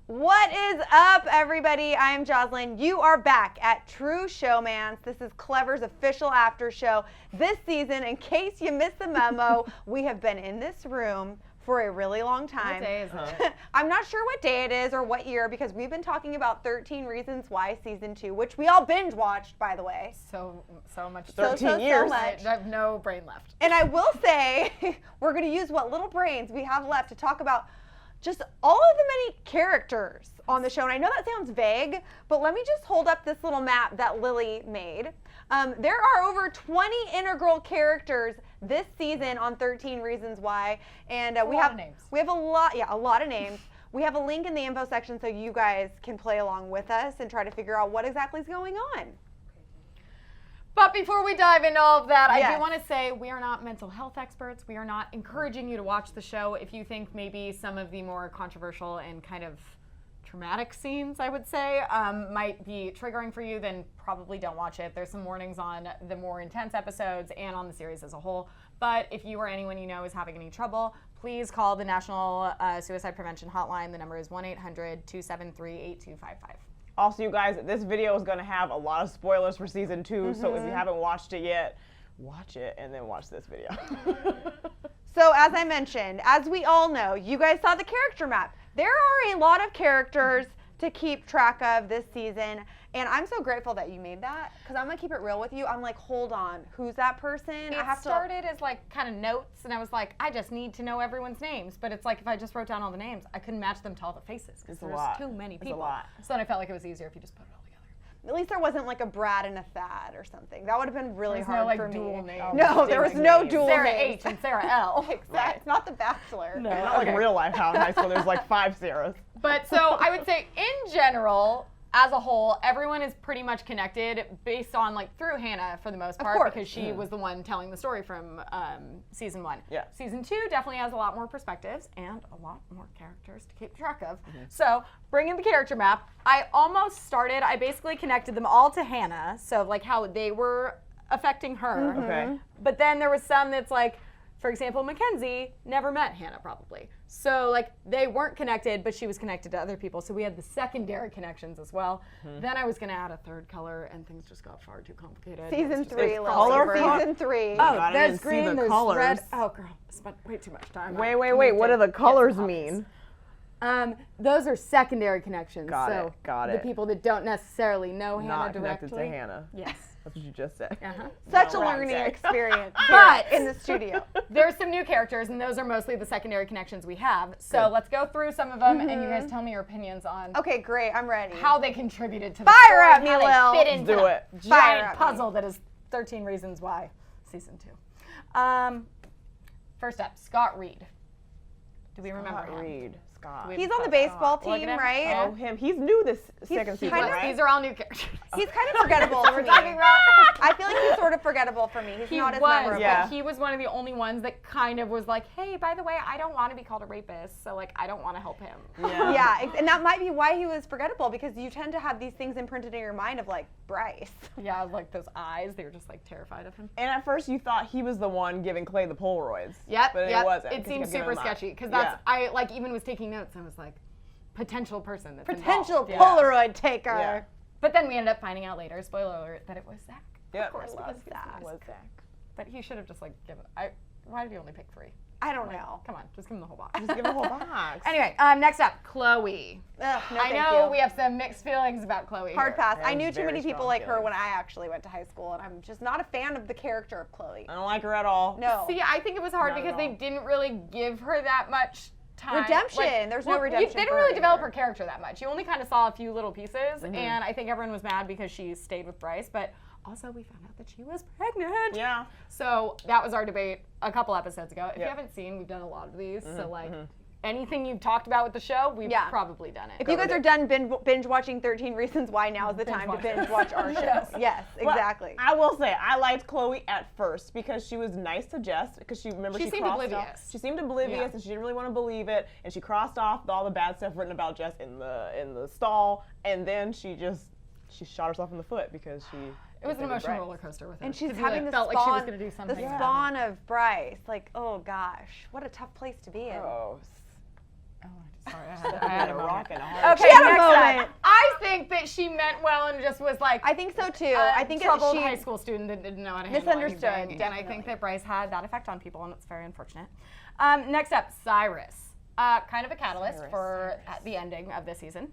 What is up, everybody? I am Jocelyn. You are back at True Showmance. This is Clevver's official after show. This season, in case you missed the memo, we have been in this room for a really long time. What day is it? I'm not sure what day it is or what year because we've been talking about 13 Reasons Why Season 2, which we all binge watched, by the way. So much. 13 years. much. I have no brain left. And I will say, we're going to use what little brains we have left to talk about just all of the many characters on the show. And I know that sounds vague, but let me just hold up this little map that Lily made. There are over 20 integral characters this season on 13 Reasons Why. And we have a lot of names. We have a link in the info section so you guys can play along with us and try to figure out what exactly is going on. But before we dive into all of that, Yes. I do want to say we are not mental health experts. We are not encouraging you to watch the show. If you think maybe some of the more controversial and kind of traumatic scenes, I would say, might be triggering for you, then probably don't watch it. There's some warnings on the more intense episodes and on the series as a whole. But if you or anyone you know is having any trouble, please call the National Suicide Prevention Hotline. The number is 1-800-273-8255. Also, you guys, this video is going to have a lot of spoilers for season 2, so if you haven't watched it yet, watch it and then watch this video. So as I mentioned, as we all know, you guys saw the character map. There are a lot of characters to keep track of this season, and I'm so grateful that you made that, because I'm going to keep it real with you. I'm like, hold on, who's that person? It started as like kind of notes, and I was like, I just need to know everyone's names. But it's like if I just wrote down all the names, I couldn't match them to all the faces because there's too many people. It's a lot. So then I felt like it was easier if you just put it all together. At least there wasn't like a Brad and a Thad or something. That would have been really hard for me. Dual names. No, there was no dual Sarah names. H and Sarah L. Exactly. Right. It's not The Bachelor. No. Not like real life how in high school there's like 5 Sarahs. But so I would say in general, as a whole, everyone is pretty much connected based on like through Hannah for the most part course. because she was the one telling the story from season 1. Yeah. Season 2 definitely has a lot more perspectives and a lot more characters to keep track of. So bringing the character map, I basically connected them all to Hannah, so like how they were affecting her. Okay. But then there was some that's like, for example, Mackenzie never met Hannah probably. So like they weren't connected, but she was connected to other people. So we had the secondary connections as well. Then I was going to add a third color and things just got far too complicated. Season 3, Lily. color Season 3. Oh, God, I there's didn't see green, the there's colors. red. Oh girl, I spent way too much time. Wait, what do the colors mean? Those are secondary connections. Got so it, got the it. people that don't necessarily know Hannah Not directly. connected to Hannah. Yes. That's what you just said. Such a No, learning Zach. experience But- here in the studio. There's some new characters, and those are mostly the secondary connections we have. So let's go through some of them, and you guys tell me your opinions on Okay, great. I'm ready. how they contributed to the Fire story, at me, how Lil. they fit into Do the it. Fire giant at me. puzzle that is 13 Reasons Why, season 2. First up, Scott Reed. Do we remember him? Reed. Scott. He's on the baseball Look at team, him. right? Yeah. Oh, him. He's new this second season, kind of- right? These are all new characters. He's kind of forgettable to me. talking about. I feel like he's sort of forgettable for me. He's He not as was, memorable. Yeah. but he was one of the only ones that kind of was like, hey, by the way, I don't want to be called a rapist, so like I don't want to help him. Yeah, and that might be why he was forgettable, because you tend to have these things imprinted in your mind of like Bryce. Yeah, like those eyes, they were just like terrified of him. And at first you thought he was the one giving Clay the Polaroids. Yep, But yep. it wasn't. It 'cause he seems kept giving super them out. sketchy because that's Yeah. I like even was taking notes. I was like, potential person that's Potential involved. Yeah. Polaroid taker. Yeah. But then we ended up finding out later, spoiler alert, that it was Zach. Yep. Of course, I love because he's Zach. the Was best. Zach. But he should have just like given. Why did he only pick 3? I don't Like, know. come on, just give him the whole box. Just give him a whole box. Anyway, next up, Chloe. Ugh, no, I thank know you. we have some mixed feelings about Chloe. Hard here. pass. Yeah, I knew too very many people strong like her feelings. when I actually went to high school, and I'm just not a fan of the character of Chloe. I don't like her at all. No. See, I think it was hard Not at because they all. didn't really give her that much time. Redemption. There's no redemption They didn't for really her develop either. her character that much. You only kind of saw a few little pieces, and I think everyone was mad because she stayed with Bryce, but also we found out that she was pregnant. Yeah. So that was our debate a couple episodes ago. If you Yep. haven't seen, we've done a lot of these. So like anything you've talked about with the show, we've probably done it. If you guys are done binge watching 13 Reasons Why, now is the time to binge watch our show. Yes, Well, exactly. I will say I liked Chloe at first because she was nice to Jess because she She seemed crossed oblivious. off. She seemed oblivious Yeah. and she didn't really want to believe it, and she crossed off all the bad stuff written about Jess in the stall, and then she shot herself in the foot because she. It was an defended emotional Bryce. roller coaster with her. And she's 'cause you, having like, the felt spawn, like she was going to do something. the spawn of Bryce. Like, oh gosh, what a tough place to be in. Oh. Sorry, I had a rock moment. and a hard. Okay, She had a next up. moment. I think that she meant well and just was like I think so too. a I think troubled she high school student that didn't know how to handle misunderstood, anything. And I think that Bryce had that effect on people, and it's very unfortunate. Next up, Cyrus. Kind of a catalyst for the ending of this season.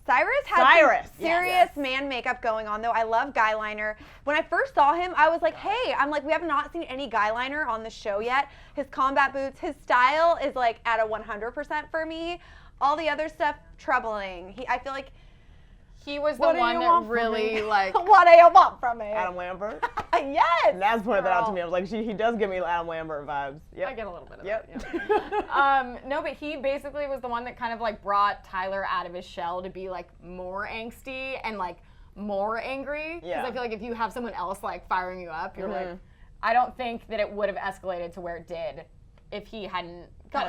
Cyrus had some serious man makeup going on, though. I love guy liner. When I first saw him, I was like, hey, we have not seen any guy liner on the show yet. His combat boots, his style is like at a 100% for me. All the other stuff, troubling. I feel like he was the one that really like. What do you want from me? Adam Lambert. Yes. And that's pointed that out to me. I was like, he does give me Adam Lambert vibes. Yep. I get a little bit of Yep. that. Yeah. No, but he basically was the one that kind of like brought Tyler out of his shell to be like more angsty and like more angry. Because I feel like if you have someone else like firing you up, you're like, I don't think that it would have escalated to where it did if he hadn't felt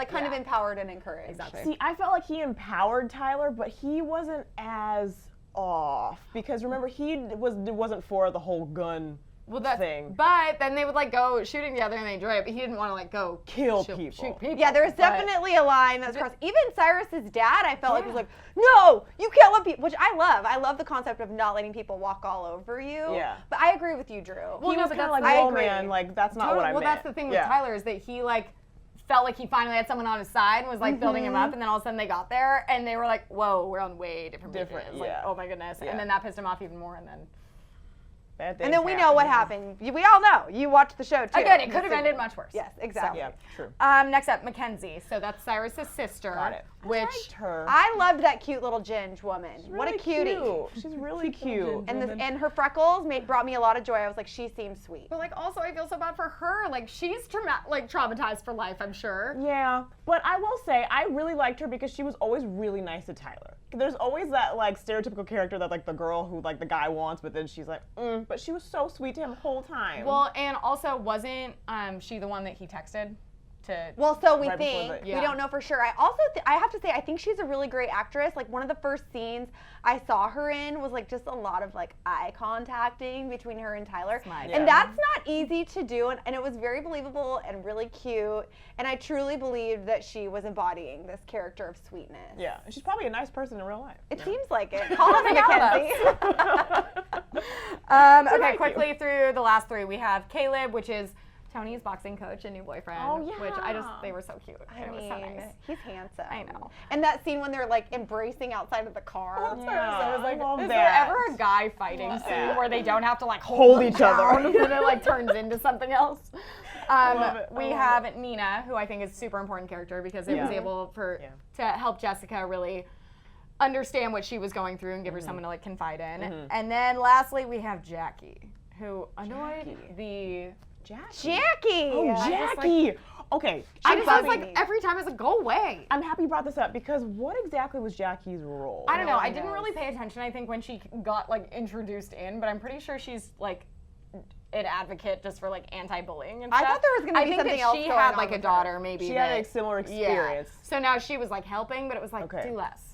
kind of empowered and encouraged. Exactly. See, I felt like he empowered Tyler, but he wasn't as off because remember he wasn't for the whole gun thing. But then they would like go shooting together and they enjoy it, but he didn't want to like go kill shoot people. Yeah, there's definitely a line that's crossed. Even Cyrus's dad, I felt like was like, no, you can't let people, which I love. I love the concept of not letting people walk all over you. Yeah. But I agree with you, Drew. Well, He no, was but kind of that's- like, I whoa, agree. man, like that's not what I meant. Well, that's the thing with Tyler is that he like felt like he finally had someone on his side and was like building him up, and then all of a sudden they got there and they were like, whoa, we're on way different pages. Like, oh my goodness. Yeah. And then that pissed him off even more, and then And then we know what happened. We all know. You watched the show too. again, it could have ended much worse. Yes, exactly. Yeah, true. Next up, Mackenzie. So that's Cyrus's sister. Got it. Which I liked her. I loved that cute little Ginge woman. What a Really cutie. cute. She's really cute. And her freckles brought me a lot of joy. I was like, she seems sweet. But like also I feel so bad for her. Like she's traumatized for life, I'm sure. Yeah, but I will say I really liked her because she was always really nice to Tyler. There's always that like stereotypical character that like the girl who like the guy wants, but then she's like, but she was so sweet to him the whole time. Well, and also wasn't she the one that he texted to? Well, so we Right before think. the- We don't know for sure. I also, I have to say, I think she's a really great actress. Like one of the first scenes I saw her in was like just a lot of like eye contacting between her and Tyler. And that's not easy to do. And it was very believable and really cute. And I truly believed that she was embodying this character of sweetness. Yeah, she's probably a nice person in real life. It seems like it. Call us Mackenzie. Okay, quickly through the last three. We have Caleb, which is Tony's boxing coach and new boyfriend. Oh, yeah. Which they were so cute. I and it was so mean, nice. he's handsome. I know. And that scene when they're like embracing outside of the car. Yeah, So it was like, I love is that. there ever a guy fighting scene where they don't have to like Hold each other. and it like turns into something else? love it. We have Nina, who I think is a super important character because it was able to help Jessica really understand what she was going through and give her someone to like confide in. And then lastly, we have Jackie, who annoyed the Jackie. Oh, Jackie. Okay. I just was like every time I was like, go away. I'm happy you brought this up because what exactly was Jackie's role? I don't know. I didn't really pay attention, I think, when she got like introduced in, but I'm pretty sure she's like an advocate just for like anti-bullying and stuff. I thought there was going to be something else I think going that she had on like a with daughter maybe. She had a similar experience. Yeah. So now she was like helping, but it was like, Okay. do less.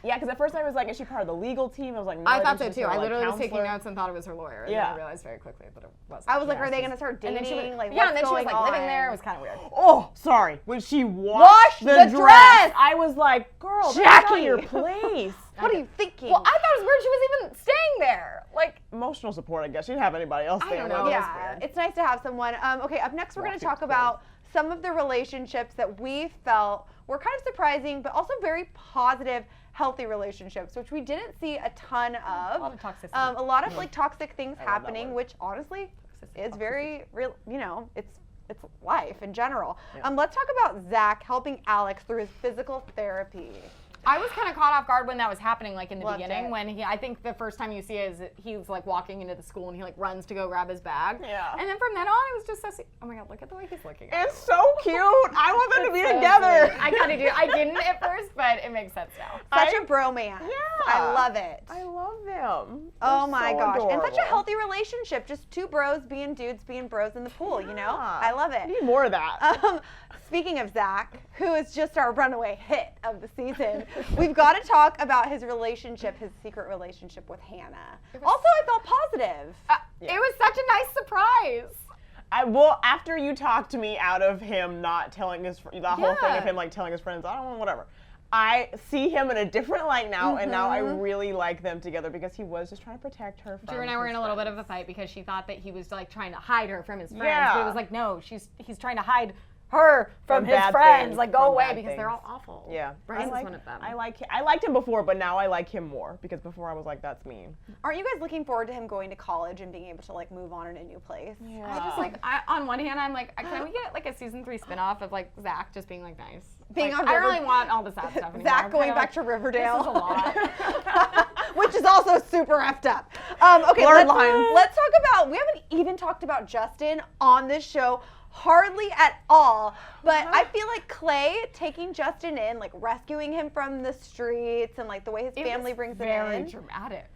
Yeah, because at first I was like, is she part of the legal team? I was like, no. I thought so think she's too. her, I like, literally was taking counselor. notes and thought it was her lawyer. And Yeah. then I realized very quickly that it wasn't. I was like, are they going to start dating? And then she was, like, yeah, and what's then she was going like on? living there. It was kind of weird. Oh, sorry. When she Wash washed the dress, dress! I was like, girl, Jackie! that's not your place. What are you thinking? Well, I thought it was weird she was even staying there. Like, Emotional support, I guess. She didn't have anybody else there. don't know. yeah, it's nice to have someone. Okay, up next we're going to talk about some of the relationships that we felt were kind of surprising, but also very positive, healthy relationships, which we didn't see a ton of. a lot of toxicity. A lot of like toxic things that happening, word. which honestly is very real. You know, it's life in general. Let's talk about Zach helping Alex through his physical therapy. I was kind of caught off guard when that was happening, like in the Loved beginning, it. when I think the first time you see it is he's like walking into the school and he like runs to go grab his bag. Yeah. And then from then on, it was just so, oh my God, look at the way he's looking at It's so cute. I want them to be So together. sweet. I kind of do. I didn't at first, but it makes sense now. Such a bromance. Yeah. I love it. I love them. Oh They're my so gosh. And such a adorable. healthy relationship. Just two bros being dudes being bros in the pool, you know? Yeah. I love We it. need more of that. Speaking of Zach, who is just our runaway hit of the season, we've got to talk about his relationship, his secret relationship with Hannah. Also, I felt positive. It was such a nice surprise. After you talked me out of him not telling his, the whole thing of him like telling his friends, I don't want whatever. I see him in a different light now, and now I really like them together because he was just trying to protect her from Drew and I were in a little bit of a fight because she thought that he was like trying to hide her from his friends. Yeah. But it was like, no, he's trying to hide her from his bad friends. things, like, go from away bad because things. they're all awful. Yeah. Bryce is one of them. I liked him before, but now I like him more because before I was like, that's mean. Aren't you guys looking forward to him going to college and being able to like move on in a new place? Yeah. I just like, on one hand, I'm like, can we get like a season 3 spinoff of like Zach just being like nice? Being like, on I don't River- really want all the sad stuff anymore. Zach I'm going kinda back like, to Riverdale. This is a lot. Which is also super effed up. Okay, Blurred lines. let's talk about, we haven't even talked about Justin on this show. Hardly at all, but I feel like Clay taking Justin in, like rescuing him from the streets and like the way his family brings him very in. dramatic.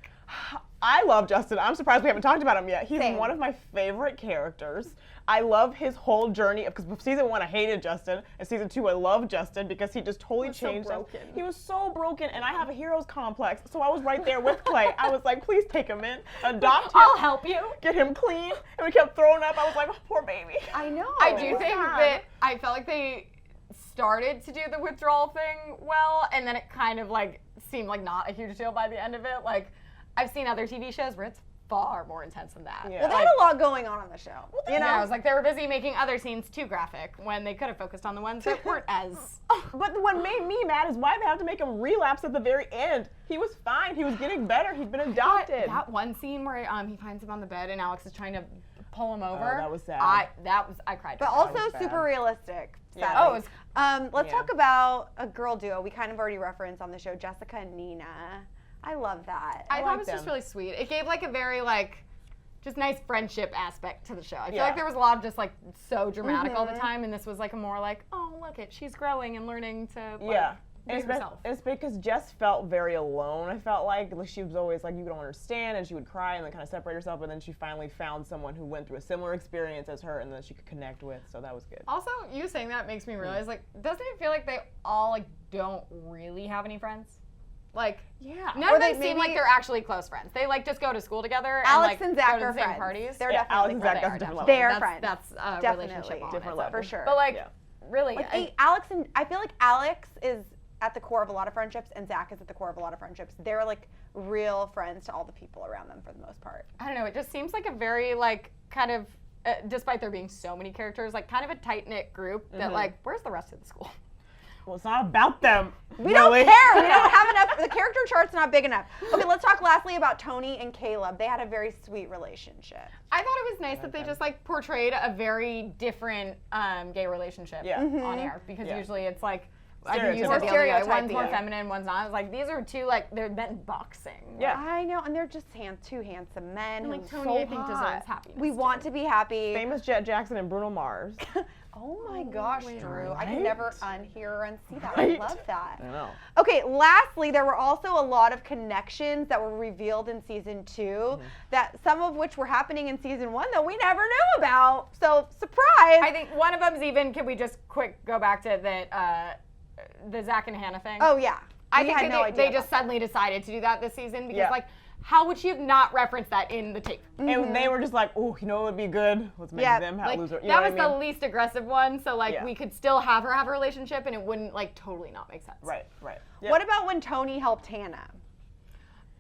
I love Justin. I'm surprised we haven't talked about him yet. He's Same. one of my favorite characters. I love his whole journey because season 1 I hated Justin, and season 2 I love Justin because he just totally changed us. broken. He was so broken, and I have a hero's complex, so I was right there with Clay. I was like, please take him in, adopt him, I'll help you. get him clean, and we kept throwing up. I was like, oh, poor baby. I know. I do think sad. that I felt like they started to do the withdrawal thing well, and then it kind of like seemed like not a huge deal by the end of it. Like, I've seen other TV shows where it's far more intense than that. Yeah. Well, they had a lot going on the show. You know, Yeah, I was like, they were busy making other scenes too graphic when they could have focused on the ones that weren't as. But what made me mad is why they have to make him relapse at the very end. He was fine. He was getting better. He'd been adopted. That one scene where he finds him on the bed and Alex is trying to pull him over. that was sad. I cried. but during that. also bad. super realistic. Yeah. Sadly. Oh, it was Let's Yeah. talk about a girl duo we kind of already referenced on the show, Jessica and Nina. I love that. I thought like it was just them. really sweet. It gave like a very like just nice friendship aspect to the show. I feel Yeah. like there was a lot of just like so dramatic all the time, and this was like a more like, oh look it, she's growing and learning to like, Yeah. be It's, herself. it's because Jess felt very alone. I felt like she was always like, you don't understand, and she would cry and then kind of separate herself, and then she finally found someone who went through a similar experience as her and that she could connect with, so that was good. Also, you saying that makes me realize like, doesn't it feel like they all like don't really have any friends? Like, Yeah. none Or of they them seem maybe- like they're actually close friends. They like just go to school together. Alex and, and like, Zach go to are the same friends. parties. They're Yeah, definitely Alex and Zach, friends. that's a different level. They are friends. That's a Definitely. relationship on Different its level. own. For sure. But like, Yeah. really, Like Alex and I feel like Alex is at the core of a lot of friendships, and Zach is at the core of a lot of friendships. They're like real friends to all the people around them for the most part. I don't know. It just seems like a very like kind of, despite there being so many characters, like kind of a tight knit group. That like, where's the rest of the school? Well, it's not about them. We don't care. We don't have enough. The character chart's not big enough. Okay, let's talk lastly about Tony and Caleb. They had a very sweet relationship. I thought it was nice that they just like portrayed a very different gay relationship Yeah. on air because Yeah. usually it's like. I think you Stereotypical. said the other day, one's Stereotyping. more feminine, one's not. It's like these are two like they're meant boxing. Yeah. I know, and they're just two handsome men. And like who's Tony, so I think hot. deserves happiness. We want to be happy. Famous Jet Jackson and Bruno Mars. Oh my gosh, Drew. I Right? can never unhear or unsee that. Right? I love that. I know. Okay, lastly, there were also a lot of connections that were revealed in season 2, that some of which were happening in season 1 that we never knew about. So, surprise! I think one of them's even. Can we just quick go back to that the Zach and Hannah thing? Oh, yeah. I We think had that no idea they about just suddenly decided to do that this season because Yeah. like, how would she have not referenced that in the tape? And they were just like, oh, you know what would be good? Let's make Yeah, them have Like loser. You that know was what I the mean? least aggressive one, so like Yeah. we could still have her have a relationship and it wouldn't like totally not make sense. Right, right. that. What about when Tony helped Hannah?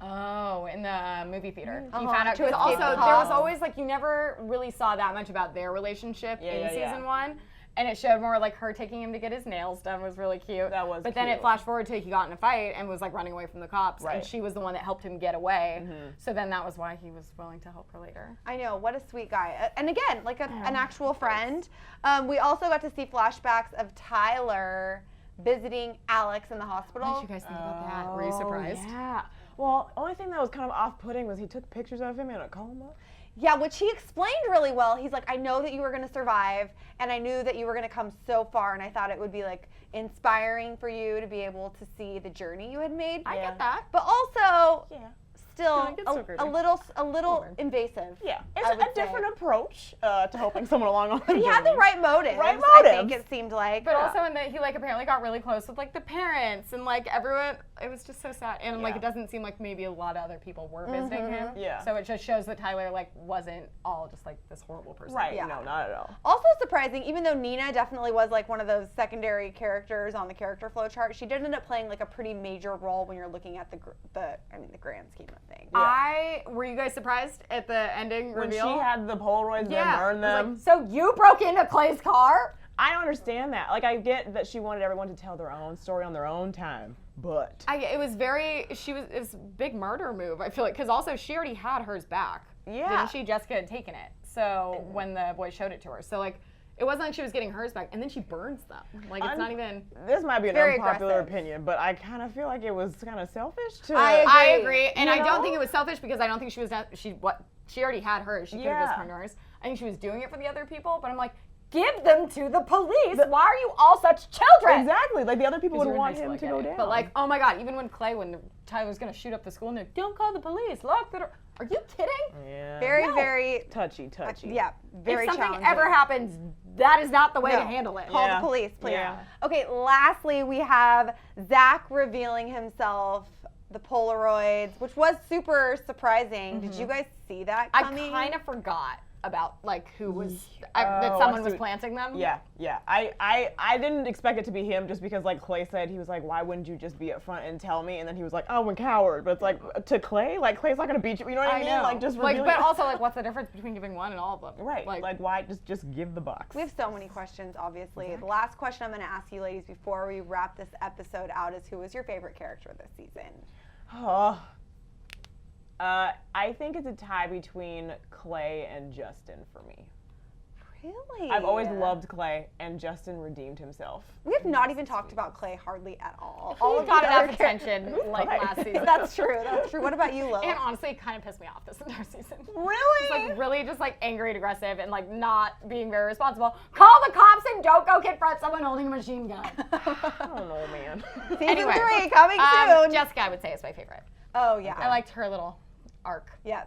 Oh, in the movie theater. You Uh-huh, found out to because escape also the there was call. always like you never really saw that much about their relationship in yeah, season yeah. 1. And it showed more like her taking him to get his nails done was really cute. That was But then it cute. flashed forward to he got in a fight and was like running away from the cops, and Right. she was the one that helped him get away. So then that was why he was willing to help her later. I know, what a sweet guy. And again, like an actual friend. We also got to see flashbacks of Tyler visiting Alex in the hospital. What did you guys think about that? Were you surprised? Yeah. Well, only thing that was kind of off-putting was he took pictures of him in a coma. Yeah, which he explained really well. He's like, I know that you were going to survive, and I knew that you were going to come so far, and I thought it would be like inspiring for you to be able to see the journey you had made. I Yeah. get that. But also, Yeah. still It gets so a creepy. little invasive. Yeah, I it's would a different approach to helping someone along on But he had the right motives. Right I think motives. it seemed like. But also in that he like apparently got really close with like the parents and like everyone. It was just so sad, and like Yeah. it doesn't seem like maybe a lot of other people were visiting him. Yeah. So it just shows that Tyler like wasn't all just like this horrible person. Right, Yeah. no, not at all. Also surprising, even though Nina definitely was like one of those secondary characters on the character flow chart, she did end up playing like a pretty major role when you're looking at the grand scheme of things. Were you guys surprised at the ending When reveal? she had the Polaroids and yeah. burned I was them. like, so you broke into Clay's car? I don't understand that. Like, I get that she wanted everyone to tell their own story on their own time, but It was a big murder move, I feel like, because also she already had hers back. Yeah. Didn't she? Jessica had taken it. So when the boy showed it to her. So like, it wasn't like she was getting hers back, and then she burns them. Like, it's not even. this might be an Very unpopular aggressive. opinion, but I kind of feel like it was kind of selfish to. I agree, and You I don't know? think it was selfish because I don't think she was. She already had hers. She could have just Yeah. turned hers. I think she was doing it for the other people, but I'm like, give them to the police. Why are you all such children? Exactly. Like, the other people would You're in high want school, him I to get go it. down. But like, oh my God, even when Tyler was gonna shoot up the school, and they're like, don't call the police. Lock the door. Are you kidding? yeah. Very touchy. yeah, very if something challenging. ever happens, that is not the way No. to handle it. Call Yeah. the police, please. Yeah. Okay, lastly, we have Zach revealing himself, the Polaroids, which was super surprising. Did you guys see that I coming? kind of forgot about like who was Oh, that I someone see was what- planting them. Yeah. I didn't expect it to be him just because, like Clay said, he was like, why wouldn't you just be up front and tell me? And then he was like, oh, I'm a coward. But it's like, to Clay? Like, Clay's not going to beat you. You know what I mean? know. Like, just like, revealing but also like, what's the difference between giving one and all of them? Right. Like, why just give the box? We have so many questions, obviously. The last question I'm going to ask you, ladies, before we wrap this episode out is who was your favorite character this season? Oh. I think it's a tie between Clay and Justin for me. Really? I've always loved Clay, and Justin redeemed himself. We have not even talked about Clay hardly at all. All All of got the enough other characters- attention like Right. last season. That's true. That's true. What about you, Lo? And honestly, it kind of pissed me off this entire season. Really? Just like really just like angry and aggressive and like not being very responsible. Call the cops and don't go confront someone holding a machine gun. I don't know, man. Season Anyway, 3 coming soon. Jessica, I would say, is my favorite. Oh yeah. I liked her little arc. Yeah.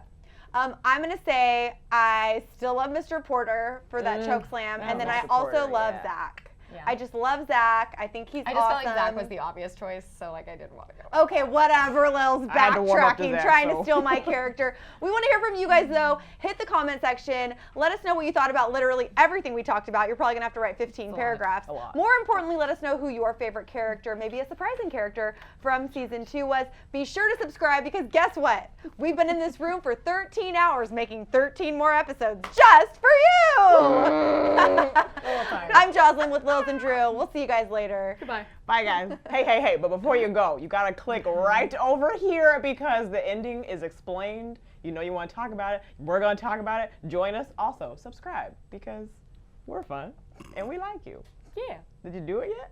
I'm gonna say I still love Mr. Porter for that choke slam, and then I Mr. also Porter, love yeah. Zach. Yeah. I just love Zach. I think he's I just awesome. felt like Zach was the obvious choice, so like I didn't want to go. Okay, whatever, Lil's I had to warm up to backtracking, Zach, trying to so. steal my character. We want to hear from you guys, though. Hit the comment section. Let us know what you thought about literally everything we talked about. You're probably going to have to write 15 paragraphs. A lot. More importantly, let us know who your favorite character, maybe a surprising character from season 2 was. Be sure to subscribe because guess what? We've been in this room for 13 hours making 13 more episodes just for you. I'm Jocelyn with Lils and Drew. We'll see you guys later. Goodbye. Bye, guys. Hey, but before you go, you gotta click right over here because the ending is explained. You know you want to talk about it. We're gonna talk about it. Join us. Also, subscribe because we're fun and we like you. Yeah. Did you do it yet?